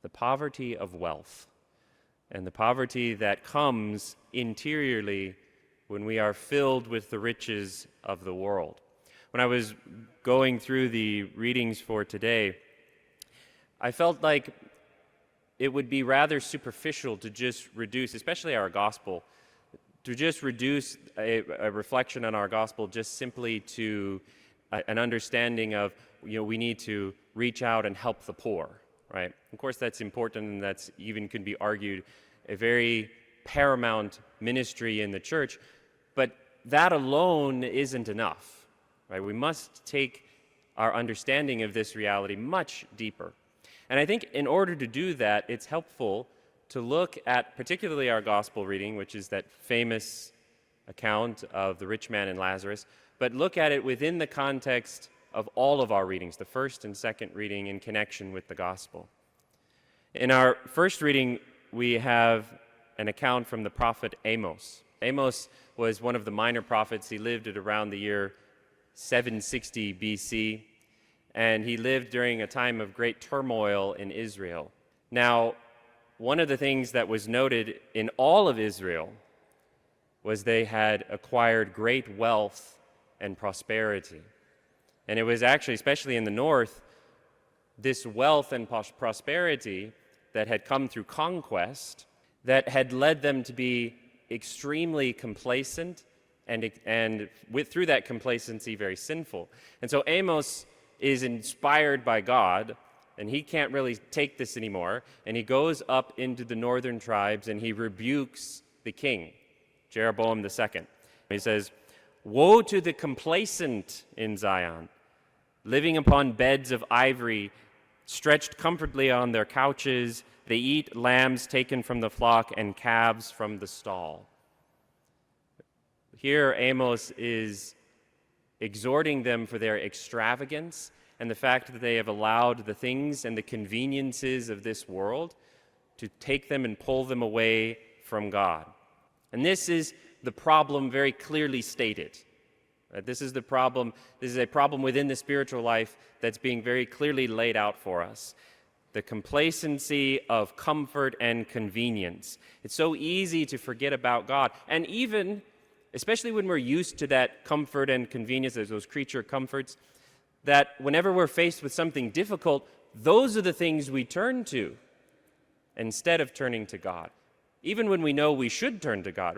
the poverty of wealth and the poverty that comes interiorly when we are filled with the riches of the world. When I was going through the readings for today, I felt like it would be rather superficial to just reduce, especially our gospel, to just reduce a reflection on our gospel just simply to an understanding of, we need to reach out and help the poor, right? Of course, that's important, and that's even could be argued a very paramount ministry in the church, but that alone isn't enough, right? We must take our understanding of this reality much deeper. And I think in order to do that, it's helpful to look at particularly our gospel reading, which is that famous account of the rich man and Lazarus, but look at it within the context of all of our readings, the first and second reading in connection with the gospel. In our first reading, we have an account from the prophet Amos. Amos was one of the minor prophets. He lived at around the year 760 BC, and he lived during a time of great turmoil in Israel. Now, one of the things that was noted in all of Israel was they had acquired great wealth and prosperity. And it was actually, especially in the north, this wealth and prosperity that had come through conquest that had led them to be extremely complacent and through that complacency, very sinful. And so Amos is inspired by God, and he can't really take this anymore, and he goes up into the northern tribes and he rebukes the king, Jeroboam II. He says, "Woe to the complacent in Zion, living upon beds of ivory, stretched comfortably on their couches. They eat lambs taken from the flock and calves from the stall." Here Amos is exhorting them for their extravagance and the fact that they have allowed the things and the conveniences of this world to take them and pull them away from God. And this is the problem very clearly stated. This is the problem. This is a problem within the spiritual life that's being very clearly laid out for us. The complacency of comfort and convenience. It's so easy to forget about God. And even, especially when we're used to that comfort and convenience, those creature comforts, that whenever we're faced with something difficult, those are the things we turn to instead of turning to God. Even when we know we should turn to God.